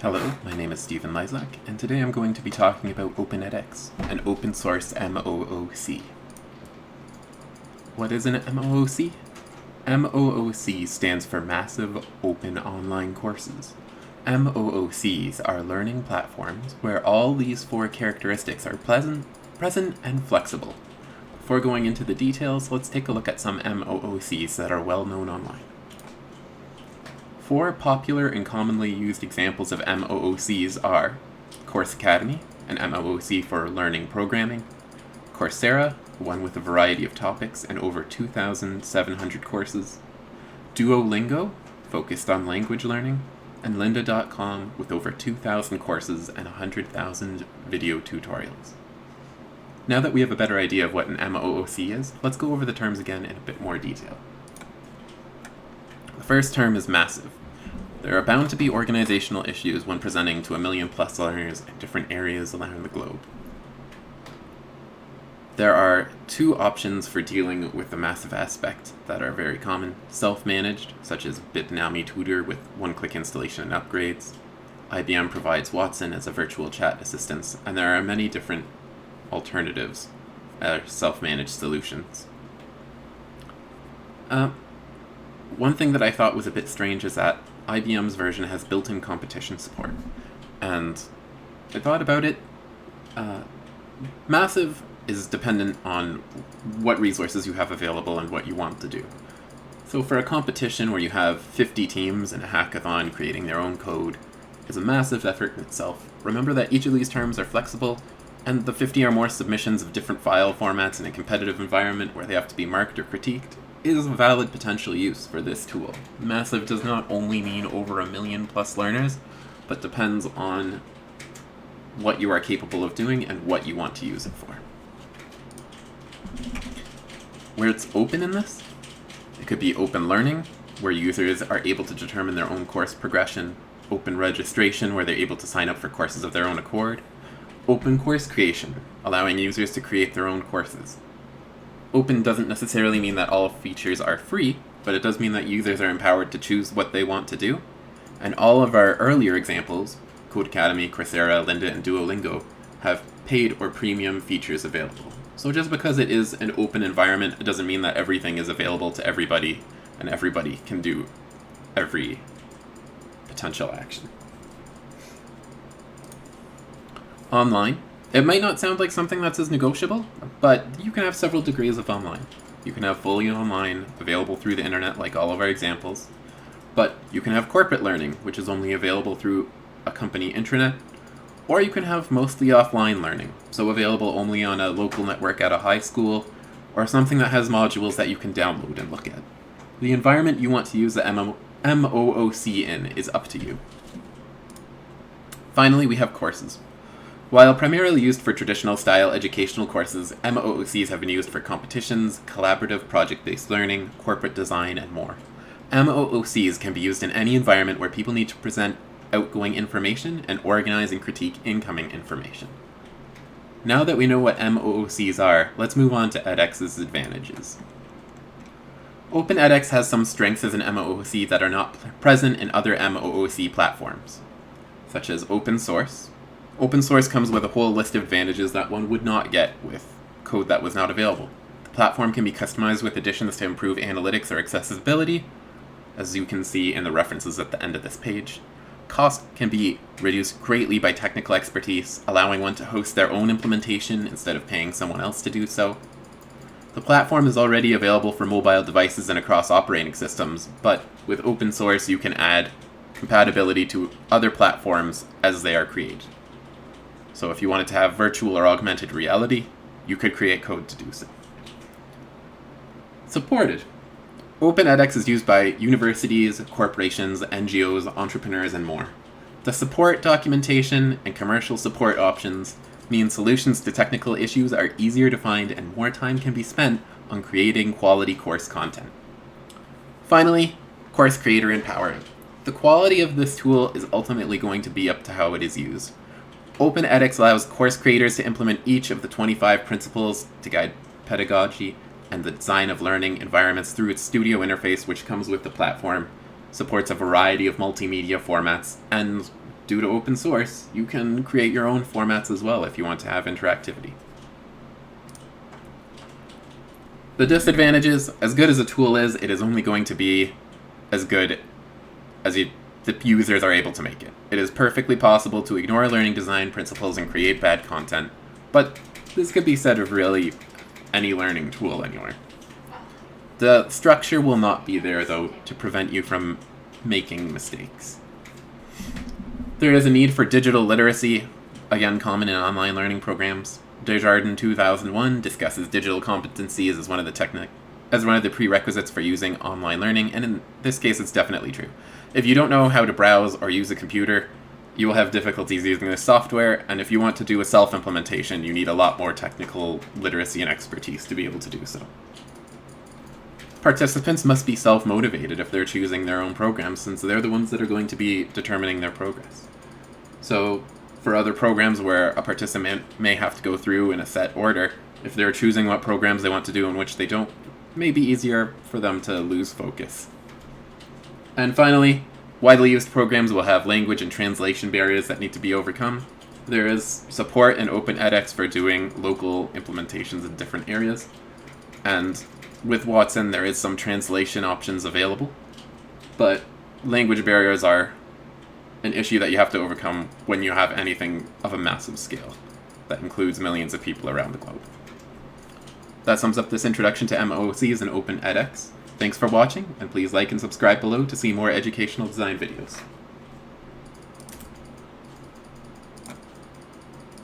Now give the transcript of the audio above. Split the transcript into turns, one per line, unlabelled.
Hello, my name is Stephen Lysak, and today I'm going to be talking about EdX, an open source MOOC. What is an MOOC? MOOC stands for Massive Open Online Courses. MOOCs are learning platforms where all these four characteristics are present, and flexible. Before going into the details, let's take a look at some MOOCs that are well known online. Four popular and commonly used examples of MOOCs are Course Academy, an MOOC for learning programming, Coursera, one with a variety of topics and over 2,700 courses, Duolingo, focused on language learning, and lynda.com with over 2,000 courses and 100,000 video tutorials. Now that we have a better idea of what an MOOC is, let's go over the terms again in a bit more detail. The first term is massive. There are bound to be organizational issues when presenting to 1 million plus learners in different areas around the globe. There are two options for dealing with the massive aspect that are very common. Self-managed, such as Bitnami Tutor with one-click installation and upgrades. IBM provides Watson as a virtual chat assistant, and there are many different alternatives, self-managed solutions. One thing that I thought was a bit strange is that IBM's version has built-in competition support, and I thought about it. Massive is dependent on what resources you have available and what you want to do. So for a competition where you have 50 teams in a hackathon creating their own code, is a massive effort in itself. Remember that each of these terms are flexible, and the 50 or more submissions of different file formats in a competitive environment where they have to be marked or critiqued is a valid potential use for this tool. Massive does not only mean over 1 million plus learners, but depends on what you are capable of doing and what you want to use it for. Where it's open in this, it could be open learning, where users are able to determine their own course progression, open registration, where they're able to sign up for courses of their own accord, open course creation, allowing users to create their own courses. Open doesn't necessarily mean that all features are free, but it does mean that users are empowered to choose what they want to do. And all of our earlier examples, Code Academy, Coursera, Lynda, and Duolingo, have paid or premium features available. So just because it is an open environment, it doesn't mean that everything is available to everybody, and everybody can do every potential action. Online. It might not sound like something that's as negotiable, but you can have several degrees of online. You can have fully online, available through the internet like all of our examples, but you can have corporate learning, which is only available through a company intranet, or you can have mostly offline learning, so available only on a local network at a high school, or something that has modules that you can download and look at. The environment you want to use the MOOC in is up to you. Finally, we have courses. While primarily used for traditional style educational courses, MOOCs have been used for competitions, collaborative project-based learning, corporate design, and more. MOOCs can be used in any environment where people need to present outgoing information and organize and critique incoming information. Now that we know what MOOCs are, let's move on to edX's advantages. OpenEdX has some strengths as an MOOC that are not present in other MOOC platforms, such as open source. Open source comes with a whole list of advantages that one would not get with code that was not available. The platform can be customized with additions to improve analytics or accessibility, as you can see in the references at the end of this page. Cost can be reduced greatly by technical expertise, allowing one to host their own implementation instead of paying someone else to do so. The platform is already available for mobile devices and across operating systems, but with open source you can add compatibility to other platforms as they are created. So if you wanted to have virtual or augmented reality, you could create code to do so. Supported. OpenEdX is used by universities, corporations, NGOs, entrepreneurs, and more. The support documentation and commercial support options mean solutions to technical issues are easier to find and more time can be spent on creating quality course content. Finally, course creator empowerment. The quality of this tool is ultimately going to be up to how it is used. OpenEdX allows course creators to implement each of the 25 principles to guide pedagogy and the design of learning environments through its studio interface, which comes with the platform, supports a variety of multimedia formats, and due to open source, you can create your own formats as well if you want to have interactivity. The disadvantages, as good as a tool is, it is only going to be as good as the users are able to make it. It is perfectly possible to ignore learning design principles and create bad content, but this could be said of really any learning tool anywhere. The structure will not be there, though, to prevent you from making mistakes. There is a need for digital literacy, again common in online learning programs. Desjardins 2001 discusses digital competencies as one of the prerequisites for using online learning, and in this case it's definitely true. If you don't know how to browse or use a computer, you will have difficulties using this software, and if you want to do a self-implementation, you need a lot more technical literacy and expertise to be able to do so. Participants must be self-motivated if they're choosing their own programs, since they're the ones that are going to be determining their progress. So, for other programs where a participant may have to go through in a set order, if they're choosing what programs they want to do and which they don't, it may be easier for them to lose focus. And finally, widely used programs will have language and translation barriers that need to be overcome. There is support in Open EdX for doing local implementations in different areas, and with Watson there is some translation options available, but language barriers are an issue that you have to overcome when you have anything of a massive scale that includes millions of people around the globe. That sums up this introduction to MOOCs and Open EdX. Thanks for watching, and please like and subscribe below to see more educational design videos.